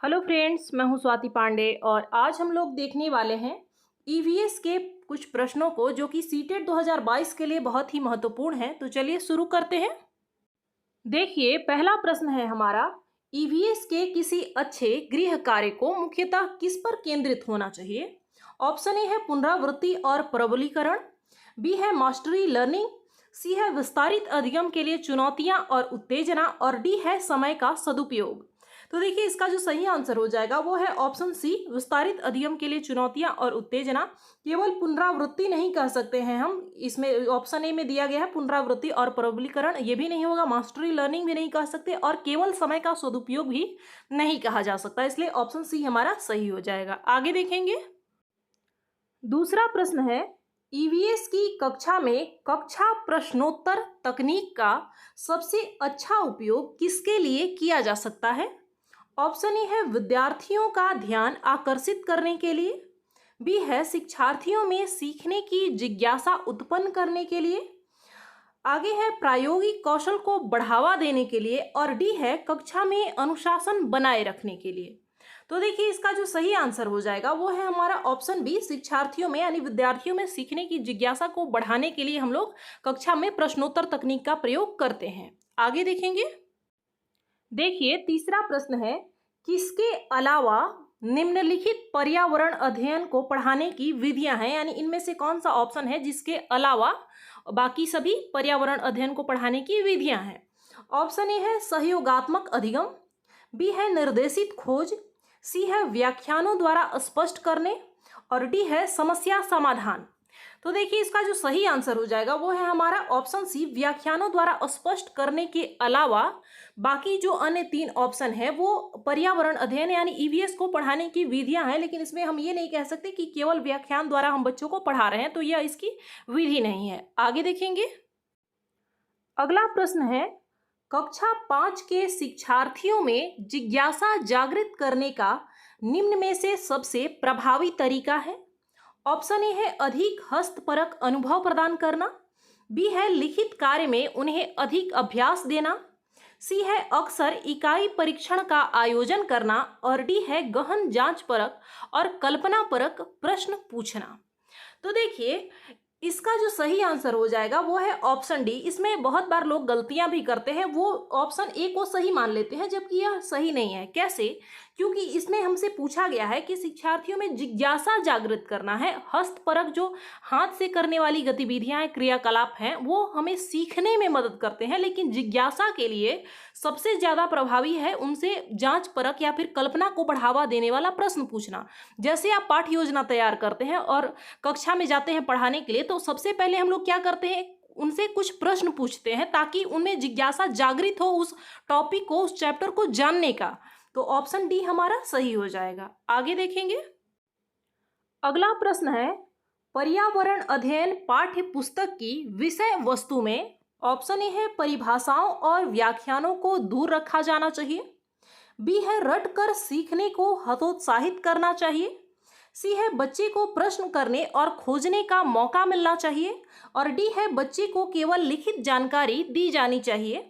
Hello friends, मैं हूं स्वाति पांडे और आज हम लोग देखने वाले हैं ईवीएस के कुछ प्रश्नों को जो कि सीटेट 2022 के लिए बहुत ही महत्वपूर्ण है। तो चलिए शुरू करते हैं। देखिए, पहला प्रश्न है हमारा, ईवीएस के किसी अच्छे गृह कार्य को मुख्यतः किस पर केंद्रित होना चाहिए। ऑप्शन ए है पुनरावृत्ति और प्रबलीकरण, बी है मास्टरी लर्निंग, सी है विस्तारित अधिगम के लिए चुनौतियां और उत्तेजना, और डी है समय का सदुपयोग। तो देखिए, इसका जो सही आंसर हो जाएगा वो है ऑप्शन सी, विस्तारित अधिगम के लिए चुनौतियां और उत्तेजना। केवल पुनरावृत्ति नहीं कह सकते हैं हम, इसमें ऑप्शन ए में दिया गया है पुनरावृत्ति और प्रबलीकरण, ये भी नहीं होगा, मास्टरी लर्निंग भी नहीं कह सकते, और केवल समय का सदुपयोग भी नहीं कहा जा सकता, इसलिए ऑप्शन सी हमारा सही हो जाएगा। आगे देखेंगे। दूसरा प्रश्न है, ईवीएस की कक्षा में कक्षा प्रश्नोत्तर तकनीक का सबसे अच्छा उपयोग किसके लिए किया जा सकता है। ऑप्शन ए है विद्यार्थियों का ध्यान आकर्षित करने के लिए, बी है शिक्षार्थियों में सीखने की जिज्ञासा उत्पन्न करने के लिए, आगे है प्रायोगिक कौशल को बढ़ावा देने के लिए, और डी है कक्षा में अनुशासन बनाए रखने के लिए। तो देखिए, इसका जो सही आंसर हो जाएगा वो है हमारा ऑप्शन बी, शिक्षार्थियों में यानी विद्यार्थियों में सीखने की जिज्ञासा को बढ़ाने के लिए हम लोग कक्षा में प्रश्नोत्तर तकनीक का प्रयोग करते हैं। आगे देखेंगे। देखिए, तीसरा प्रश्न है, किसके अलावा निम्नलिखित पर्यावरण अध्ययन को पढ़ाने की विधियां हैं, यानी इनमें से कौन सा ऑप्शन है जिसके अलावा बाकी सभी पर्यावरण अध्ययन को पढ़ाने की विधियां हैं। ऑप्शन ए है सहयोगात्मक अधिगम, बी है निर्देशित खोज, सी है व्याख्यानों द्वारा स्पष्ट करने, और डी है समस्या समाधान। तो देखिए, इसका जो सही आंसर हो जाएगा वो है हमारा ऑप्शन सी, व्याख्यानों द्वारा स्पष्ट करने के अलावा बाकी जो अन्य तीन ऑप्शन है वो पर्यावरण अध्ययन यानी ईवीएस को पढ़ाने की विधियां हैं, लेकिन इसमें हम ये नहीं कह सकते कि केवल व्याख्यान द्वारा हम बच्चों को पढ़ा रहे हैं, तो यह इसकी विधि नहीं है। आगे देखेंगे। अगला प्रश्न है, कक्षा 5 के शिक्षार्थियों में जिज्ञासा जागृत करने का निम्न में से सबसे प्रभावी तरीका है। ऑप्शन ए है अधिक हस्तपरक अनुभव प्रदान करना, बी है लिखित कार्य में उन्हें अधिक अभ्यास देना, सी है अक्सर इकाई परीक्षण का आयोजन करना, और डी है गहन जांच परक और कल्पना परक प्रश्न पूछना। तो देखिए, इसका जो सही आंसर हो जाएगा वो है ऑप्शन डी। इसमें बहुत बार लोग गलतियां भी करते हैं, वो ऑप्शन ए को सही मान लेते हैं जबकि यह सही नहीं है। कैसे? क्योंकि इसमें हमसे पूछा गया है कि शिक्षार्थियों में जिज्ञासा जागृत करना है। हस्तपरक जो हाथ से करने वाली गतिविधियां हैं, क्रियाकलाप हैं, वो हमें सीखने में मदद करते हैं, लेकिन जिज्ञासा के लिए सबसे ज्यादा प्रभावी है उनसे जांच परक या फिर कल्पना को बढ़ावा देने वाला प्रश्न पूछना। जैसे आप पाठ्य योजना तैयार करते हैं और कक्षा में जाते हैं पढ़ाने के लिए, तो सबसे पहले हम लोग क्या करते हैं, उनसे कुछ प्रश्न पूछते हैं ताकि उनमें जिज्ञासा जागृत हो उस टॉपिक को, उस चैप्टर को जानने का। तो ऑप्शन डी हमारा सही हो जाएगा। आगे देखेंगे। अगला प्रश्न है, पर्यावरण अध्ययन पाठ्य पुस्तक की विषय वस्तु में ऑप्शन ए है परिभाषाओं और व्याख्यानों को दूर रखा जाना चाहिए, बी है रटकर सीखने को हतोत्साहित करना चाहिए, सी है बच्चे को प्रश्न करने और खोजने का मौका मिलना चाहिए, और डी है बच्चे को केवल लिखित जानकारी दी जानी चाहिए।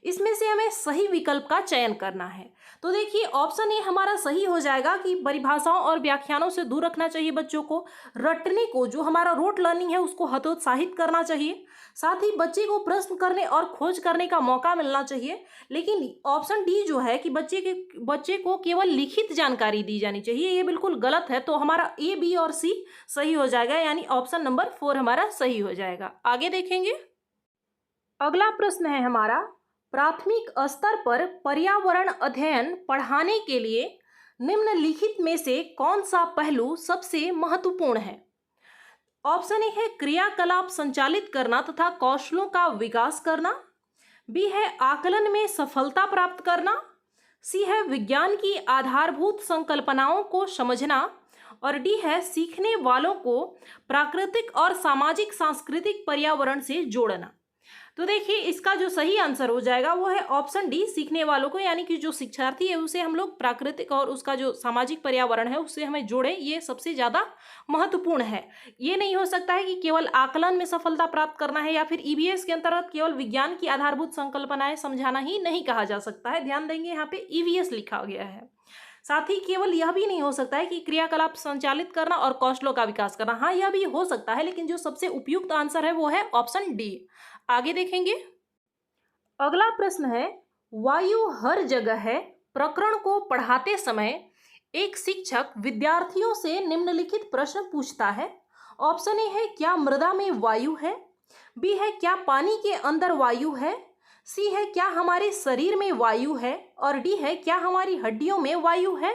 इसमें से हमें सही विकल्प का चयन करना है। तो देखिए, ऑप्शन ए हमारा सही हो जाएगा कि परिभाषाओं और व्याख्यानों से दूर रखना चाहिए बच्चों को, रटने को, जो हमारा रोट लर्निंग है, उसको हतोत्साहित करना चाहिए, साथ ही बच्चे को प्रश्न करने और खोज करने का मौका मिलना चाहिए। लेकिन ऑप्शन डी जो है कि बच्चे को केवल लिखित जानकारी दी जानी चाहिए, ये बिल्कुल गलत है। तो हमारा ए, बी और सी सही हो जाएगा, यानी ऑप्शन नंबर 4 हमारा सही हो जाएगा। आगे देखेंगे। अगला प्रश्न है हमारा, प्राथमिक स्तर पर पर्यावरण अध्ययन पढ़ाने के लिए निम्नलिखित में से कौन सा पहलू सबसे महत्वपूर्ण है। ऑप्शन ए है क्रियाकलाप संचालित करना तथा कौशलों का विकास करना, बी है आकलन में सफलता प्राप्त करना, सी है विज्ञान की आधारभूत संकल्पनाओं को समझना, और डी है सीखने वालों को प्राकृतिक और सामाजिक सांस्कृतिक पर्यावरण से जोड़ना। तो देखिए, इसका जो सही आंसर हो जाएगा वो है ऑप्शन डी, सीखने वालों को, यानी कि जो शिक्षार्थी है उसे हम लोग प्राकृतिक और उसका जो सामाजिक पर्यावरण है उससे हमें जोड़े, ये सबसे ज़्यादा महत्वपूर्ण है। ये नहीं हो सकता है कि केवल आकलन में सफलता प्राप्त करना है, या फिर ईवीएस के अंतर्गत केवल विज्ञान की आधारभूत संकल्पनाएं समझाना ही नहीं कहा जा सकता है। ध्यान देंगे, यहाँ पे ईवीएस लिखा गया है। साथ ही केवल यह भी नहीं हो सकता है कि क्रियाकलाप संचालित करना और कौशलों का विकास करना। हाँ, यह भी हो सकता है, लेकिन जो सबसे उपयुक्त आंसर है वो है ऑप्शन डी। आगे देखेंगे। अगला प्रश्न है, वायु हर जगह है प्रकरण को पढ़ाते समय एक शिक्षक विद्यार्थियों से निम्नलिखित प्रश्न पूछता है। ऑप्शन ए है, क्या मृदा में वायु है? बी है, क्या पानी के अंदर वायु है? सी है, क्या हमारे शरीर में वायु है? और डी है, क्या हमारी हड्डियों में वायु है?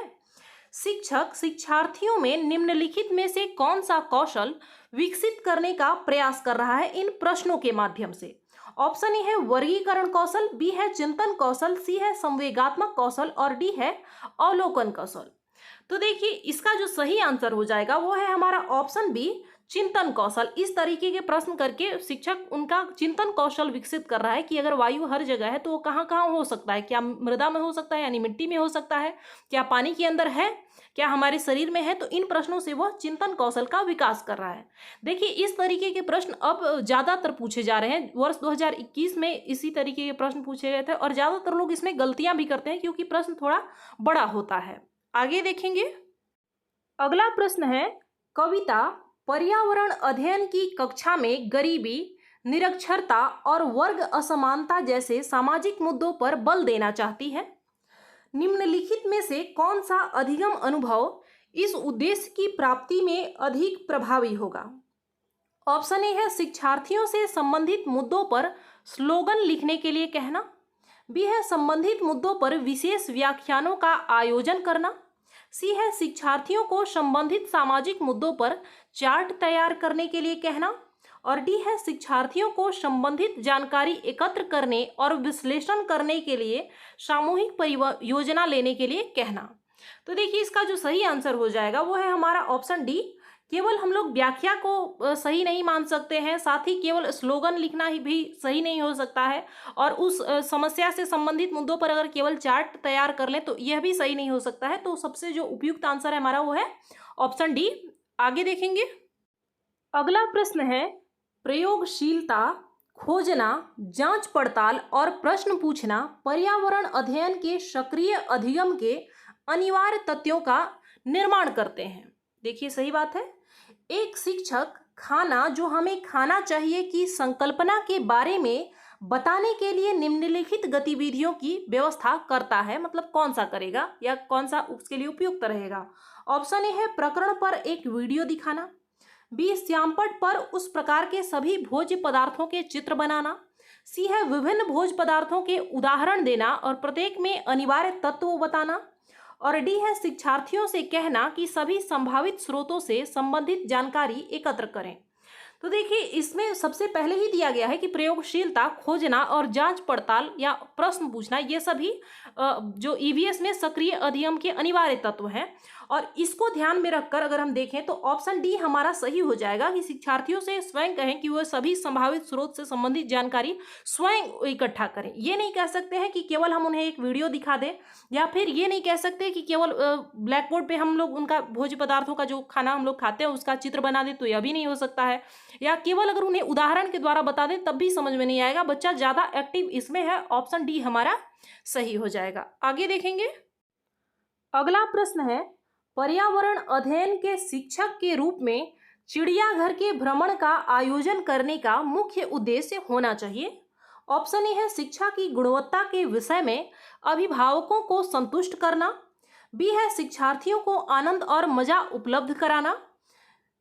शिक्षक शिक्षार्थियों में निम्नलिखित में से कौन सा कौशल विकसित करने का प्रयास कर रहा है इन प्रश्नों के माध्यम से? ऑप्शन ए है वर्गीकरण कौशल, बी है चिंतन कौशल, सी है संवेगात्मक कौशल और डी है अवलोकन कौशल। तो देखिए, इसका जो सही आंसर हो जाएगा वो है हमारा ऑप्शन बी, चिंतन कौशल। इस तरीके के प्रश्न करके शिक्षक उनका चिंतन कौशल विकसित कर रहा है कि अगर वायु हर जगह है तो वो कहाँ कहाँ हो सकता है। क्या मृदा में हो सकता है, यानी मिट्टी में हो सकता है? क्या पानी के अंदर है? क्या हमारे शरीर में है? तो इन प्रश्नों से वह चिंतन कौशल का विकास कर रहा है। देखिए, इस तरीके के प्रश्न अब ज़्यादातर पूछे जा रहे हैं। वर्ष 2021 में इसी तरीके के प्रश्न पूछे गए थे और ज़्यादातर लोग इसमें गलतियां भी करते हैं क्योंकि प्रश्न थोड़ा बड़ा होता है। आगे देखेंगे। अगला प्रश्न है, कविता पर्यावरण अध्ययन की कक्षा में गरीबी, निरक्षरता और वर्ग असमानता जैसे सामाजिक मुद्दों पर बल देना चाहती है। निम्नलिखित में से कौन सा अधिगम अनुभव इस उद्देश्य की प्राप्ति में अधिक प्रभावी होगा? ऑप्शन ए है, शिक्षार्थियों से संबंधित मुद्दों पर स्लोगन लिखने के लिए कहना। बी है, संबंधित मुद्दों पर विशेष व्याख्यानों का आयोजन करना। सी है, शिक्षार्थियों को संबंधित सामाजिक मुद्दों पर चार्ट तैयार करने के लिए कहना। और डी है, शिक्षार्थियों को संबंधित जानकारी एकत्र करने और विश्लेषण करने के लिए सामूहिक परियोजना लेने के लिए कहना। तो देखिए, इसका जो सही आंसर हो जाएगा वो है हमारा ऑप्शन डी। केवल हम लोग व्याख्या को सही नहीं मान सकते हैं, साथ ही केवल स्लोगन लिखना ही भी सही नहीं हो सकता है, और उस समस्या से संबंधित मुद्दों पर अगर केवल चार्ट तैयार कर लें तो यह भी सही नहीं हो सकता है। तो सबसे जो उपयुक्त आंसर है हमारा वो है ऑप्शन डी। आगे देखेंगे। अगला प्रश्न है, प्रयोगशीलता, खोजना, जांच पड़ताल और प्रश्न पूछना पर्यावरण अध्ययन के सक्रिय अधिगम के अनिवार्य तथ्यों का निर्माण करते हैं। देखिए, सही बात है। एक शिक्षक खाना जो हमें खाना चाहिए की संकल्पना के बारे में बताने के लिए निम्नलिखित गतिविधियों की व्यवस्था करता है। मतलब कौन सा करेगा या कौन सा उसके लिए उपयुक्त रहेगा? ऑप्शन ए है, प्रकरण पर एक वीडियो दिखाना। बी, श्यामपट्ट पर उस प्रकार के सभी भोज्य पदार्थों के चित्र बनाना। सी है, विभिन्न भोज्य पदार्थों के उदाहरण देना और प्रत्येक में अनिवार्य तत्व बताना। और डी है, शिक्षार्थियों से कहना कि सभी संभावित स्रोतों से संबंधित जानकारी एकत्र करें। तो देखिए, इसमें सबसे पहले ही दिया गया है कि प्रयोगशीलता, खोजना और जांच पड़ताल या प्रश्न पूछना, ये सभी जो ईवीएस में सक्रिय अधिगम के अनिवार्य तत्व हैं। और इसको ध्यान में रखकर अगर हम देखें तो ऑप्शन डी हमारा सही हो जाएगा कि शिक्षार्थियों से स्वयं कहें कि वह सभी संभावित स्रोत से संबंधित जानकारी स्वयं इकट्ठा करें। ये नहीं कह सकते हैं कि केवल हम उन्हें एक वीडियो दिखा दें, या फिर ये नहीं कह सकते कि केवल ब्लैक बोर्ड पे हम लोग उनका भोज्य पदार्थों का जो खाना हम लोग खाते हैं उसका चित्र बना दें, तो यह भी नहीं हो सकता है। या केवल अगर उन्हें उदाहरण के द्वारा बता दें तब भी समझ में नहीं आएगा। बच्चा ज़्यादा एक्टिव इसमें है, ऑप्शन डी हमारा सही हो जाएगा। आगे देखेंगे। अगला प्रश्न है, पर्यावरण अध्ययन के शिक्षक के रूप में चिड़ियाघर के भ्रमण का आयोजन करने का मुख्य उद्देश्य होना चाहिए। ऑप्शन ए है, शिक्षा की गुणवत्ता के विषय में अभिभावकों को संतुष्ट करना। बी है, शिक्षार्थियों को आनंद और मजा उपलब्ध कराना।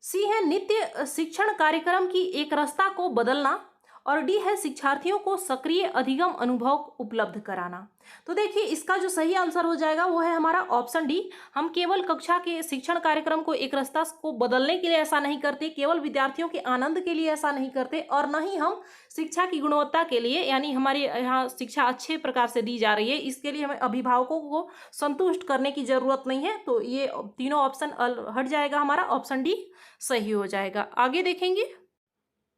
सी है, नित्य शिक्षण कार्यक्रम की एकरसता को बदलना। और डी है, शिक्षार्थियों को सक्रिय अधिगम अनुभव उपलब्ध कराना। तो देखिए, इसका जो सही आंसर हो जाएगा वो है हमारा ऑप्शन डी। हम केवल कक्षा के शिक्षण कार्यक्रम को एकरसता को बदलने के लिए ऐसा नहीं करते, केवल विद्यार्थियों के आनंद के लिए ऐसा नहीं करते, और न ही हम शिक्षा की गुणवत्ता के लिए, यानी हमारे यहाँ शिक्षा अच्छे प्रकार से दी जा रही है, इसके लिए हमें अभिभावकों को संतुष्ट करने की जरूरत नहीं है। तो ये तीनों ऑप्शन हट जाएगा, हमारा ऑप्शन डी सही हो जाएगा। आगे देखेंगे।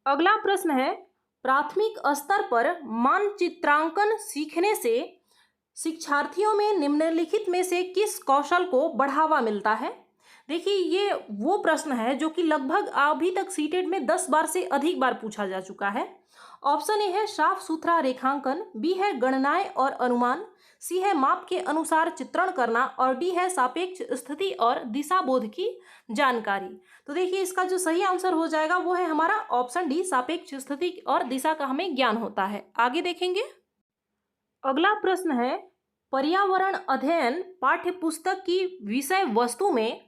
अगला प्रश्न है, प्राथमिक स्तर पर मानचित्रांकन सीखने से शिक्षार्थियों में निम्नलिखित में से किस कौशल को बढ़ावा मिलता है? देखिए, ये वो प्रश्न है जो कि लगभग अभी तक सीटेट में 10 बार से अधिक बार पूछा जा चुका है। ऑप्शन ए है, साफ सुथरा रेखांकन। बी है, गणनाएं और अनुमान। सी है माप के अनुसार चित्रण करना और डी है सापेक्ष स्थिति और दिशा बोध की जानकारी। तो देखिए इसका जो सही आंसर हो जाएगा वो है हमारा ऑप्शन डी, सापेक्ष स्थिति और दिशा का हमें ज्ञान होता है। आगे देखेंगे, अगला प्रश्न है पर्यावरण अध्ययन पाठ्य पुस्तक की विषय वस्तु में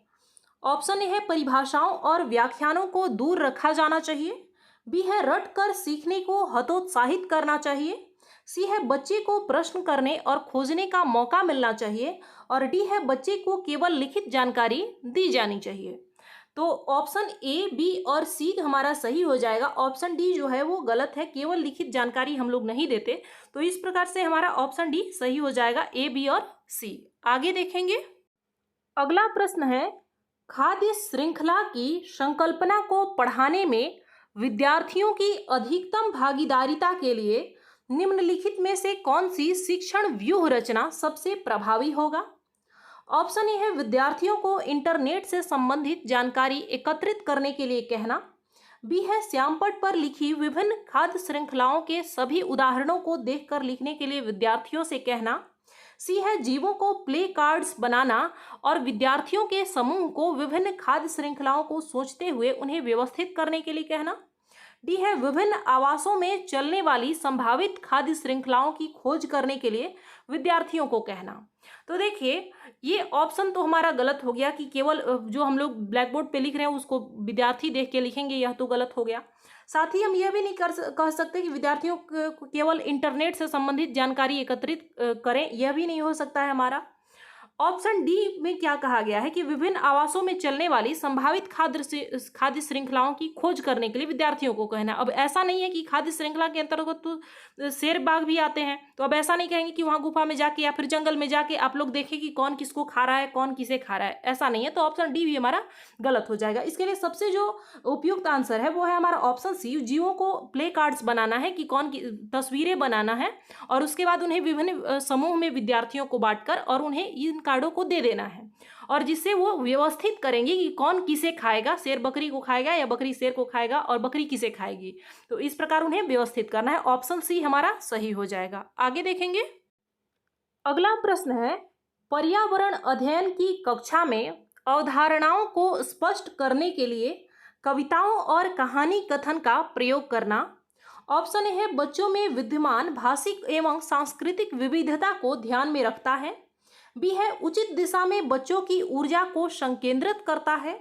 ऑप्शन ए है परिभाषाओं और व्याख्यानों को दूर रखा जाना चाहिए, बी है रट कर सीखने को हतोत्साहित करना चाहिए, सी है बच्चे को प्रश्न करने और खोजने का मौका मिलना चाहिए और डी है बच्चे को केवल लिखित जानकारी दी जानी चाहिए। तो ऑप्शन ए, बी और सी हमारा सही हो जाएगा। ऑप्शन डी जो है वो गलत है, केवल लिखित जानकारी हम लोग नहीं देते। तो इस प्रकार से हमारा ऑप्शन डी सही हो जाएगा, ए, बी और सी। आगे देखेंगे, अगला प्रश्न है खाद्य श्रृंखला की संकल्पना को पढ़ाने में विद्यार्थियों की अधिकतम भागीदारिता के लिए निम्नलिखित में से कौन सी शिक्षण व्यूह रचना सबसे प्रभावी होगा। ऑप्शन ए है विद्यार्थियों को इंटरनेट से संबंधित जानकारी एकत्रित करने के लिए कहना, बी है श्यामपट्ट पर लिखी विभिन्न खाद्य श्रृंखलाओं के सभी उदाहरणों को देखकर लिखने के लिए विद्यार्थियों से कहना, सी है जीवों को प्ले कार्ड्स बनाना और विद्यार्थियों के समूह को विभिन्न खाद्य श्रृंखलाओं को सोचते हुए उन्हें व्यवस्थित करने के लिए कहना, डी है विभिन्न आवासों में चलने वाली संभावित खाद्य श्रृंखलाओं की खोज करने के लिए विद्यार्थियों को कहना। तो देखिए ये ऑप्शन तो हमारा गलत हो गया कि केवल जो हम लोग ब्लैक बोर्ड पे लिख रहे हैं उसको विद्यार्थी देख के लिखेंगे, यह तो गलत हो गया। साथ ही हम यह भी नहीं कह सकते कि विद्यार्थियों को केवल इंटरनेट से संबंधित जानकारी एकत्रित करें, यह भी नहीं हो सकता है हमारा। ऑप्शन डी में क्या कहा गया है कि विभिन्न आवासों में चलने वाली संभावित खाद्य श्रृंखलाओं की खोज करने के लिए विद्यार्थियों को कहना। अब ऐसा नहीं है कि खाद्य श्रृंखला के अंतर्गत तो शेर बाघ भी आते हैं, तो अब ऐसा नहीं कहेंगे कि वहां गुफा में जाके या फिर जंगल में जाके आप लोग देखें कि कौन किसको खा रहा है, कौन किसे खा रहा है, ऐसा नहीं है। तो ऑप्शन डी भी हमारा गलत हो जाएगा। इसके लिए सबसे जो उपयुक्त आंसर है वो है हमारा ऑप्शन सी, जीवों को प्ले कार्ड्स बनाना है कि कौन की तस्वीरें बनाना है और उसके बाद उन्हें विभिन्न समूह में विद्यार्थियों को बांटकर और उन्हें इन कार्डों को दे देना है और जिससे वो व्यवस्थित करेंगे कि कौन किसे खाएगा, शेर बकरी को खाएगा या बकरी शेर को खाएगा और बकरी किसे खाएगी। तो इस प्रकार उन्हें व्यवस्थित करना है। ऑप्शन सी हमारा सही हो जाएगा। आगे देखेंगे, अगला प्रश्न है पर्यावरण अध्ययन की कक्षा में अवधारणाओं को स्पष्ट करने के लिए कविताओं और कहानी कथन का प्रयोग करना। ऑप्शन ए है बच्चों में विद्यमान भाषिक एवं सांस्कृतिक विविधता को ध्यान में रखता है, बी है उचित दिशा में बच्चों की ऊर्जा को संकेंद्रित करता है,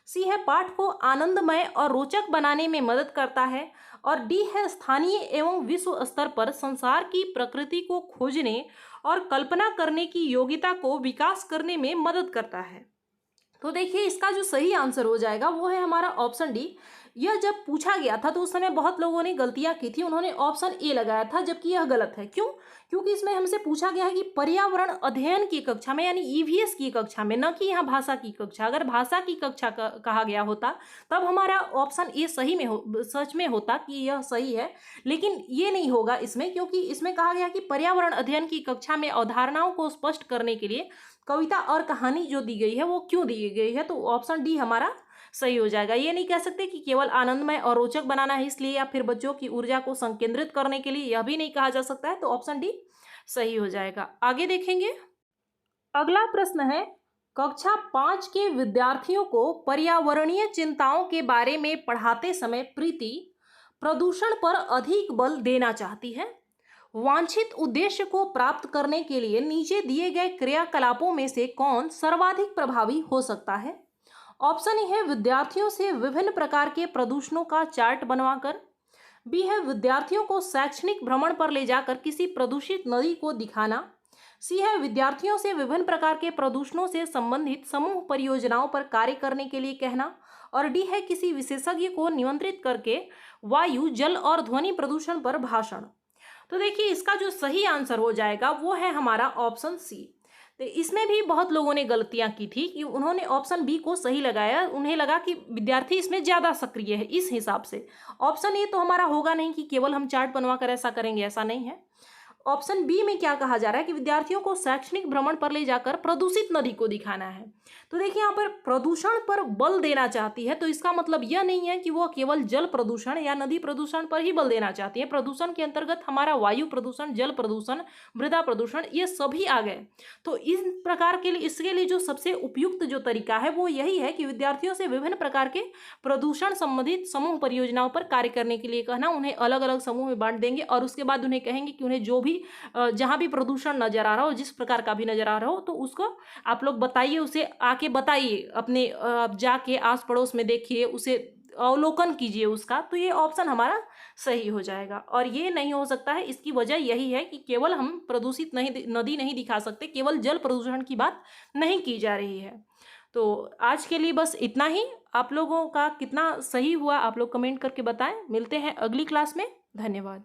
सी है पाठ को आनंदमय और रोचक बनाने में मदद करता है और डी है स्थानीय एवं विश्व स्तर पर संसार की प्रकृति को खोजने और कल्पना करने की योग्यता को विकास करने में मदद करता है। तो देखिए इसका जो सही आंसर हो जाएगा वो है हमारा ऑप्शन डी। यह जब पूछा गया था तो उस समय बहुत लोगों ने गलतियां की थी, उन्होंने ऑप्शन ए लगाया था, जबकि यह गलत है। क्यों? क्योंकि इसमें हमसे पूछा गया है कि पर्यावरण अध्ययन की कक्षा में यानी ईवीएस की कक्षा में, न कि यहाँ भाषा की कक्षा। अगर भाषा की कक्षा कहा गया होता तब हमारा ऑप्शन ए सही में सच में होता कि यह सही है, लेकिन ये नहीं होगा इसमें, क्योंकि इसमें कहा गया कि पर्यावरण अध्ययन की कक्षा में अवधारणाओं को स्पष्ट करने के लिए कविता और कहानी जो दी गई है वो क्यों दी गई है। तो ऑप्शन डी हमारा सही हो जाएगा। ये नहीं कह सकते कि केवल आनंदमय और रोचक बनाना है इसलिए या फिर बच्चों की ऊर्जा को संकेंद्रित करने के लिए, यह भी नहीं कहा जा सकता है। तो ऑप्शन डी सही हो जाएगा। आगे देखेंगे, अगला प्रश्न है कक्षा 5 के विद्यार्थियों को पर्यावरणीय चिंताओं के बारे में पढ़ाते समय प्रीति प्रदूषण पर अधिक बल देना चाहती है। वांछित उद्देश्य को प्राप्त करने के लिए नीचे दिए गए क्रियाकलापों में से कौन सर्वाधिक प्रभावी हो सकता है। ऑप्शन ए है विद्यार्थियों से विभिन्न प्रकार के प्रदूषणों का चार्ट बनवाकर, बी है विद्यार्थियों को शैक्षणिक भ्रमण पर ले जाकर किसी प्रदूषित नदी को दिखाना, सी है विद्यार्थियों से विभिन्न प्रकार के प्रदूषणों से संबंधित समूह परियोजनाओं पर कार्य करने के लिए कहना और डी है किसी विशेषज्ञ को निमंत्रित करके वायु, जल और ध्वनि प्रदूषण पर भाषण। तो देखिए इसका जो सही आंसर हो जाएगा वो है हमारा ऑप्शन सी। तो इसमें भी बहुत लोगों ने गलतियां की थी कि उन्होंने ऑप्शन बी को सही लगाया, उन्हें लगा कि विद्यार्थी इसमें ज़्यादा सक्रिय है इस हिसाब से। ऑप्शन ए तो हमारा होगा नहीं कि केवल हम चार्ट बनवा कर ऐसा करेंगे, ऐसा नहीं है। ऑप्शन बी में क्या कहा जा रहा है कि विद्यार्थियों को शैक्षणिक भ्रमण पर ले जाकर प्रदूषित नदी को दिखाना है। तो देखिए यहाँ पर प्रदूषण पर बल देना चाहती है, तो इसका मतलब यह नहीं है कि वो केवल जल प्रदूषण या नदी प्रदूषण पर ही बल देना चाहती है। प्रदूषण के अंतर्गत हमारा वायु प्रदूषण, जल प्रदूषण, मृदा प्रदूषण, ये सभी आ गए। तो इस प्रकार के लिए, इसके लिए जो सबसे उपयुक्त जो तरीका है वो यही है कि विद्यार्थियों से विभिन्न प्रकार के प्रदूषण संबंधित समूह परियोजनाओं पर कार्य करने के लिए कहना। उन्हें अलग अलग समूह में बांट देंगे और उसके बाद उन्हें कहेंगे कि उन्हें जो भी जहां भी प्रदूषण नजर आ रहा हो, जिस प्रकार का भी नजर आ रहा हो, तो उसको आप लोग बताइए, उसे आके बताइए, अपने जाके आस पड़ोस में देखिए, उसे अवलोकन कीजिए उसका। तो ये ऑप्शन हमारा सही हो जाएगा। और ये नहीं हो सकता है, इसकी वजह यही है कि केवल हम प्रदूषित नदी नहीं दिखा सकते, केवल जल प्रदूषण की बात नहीं की जा रही है। तो आज के लिए बस इतना ही। आप लोगों का कितना सही हुआ आप लोग कमेंट करके बताएं। मिलते हैं अगली क्लास में। धन्यवाद।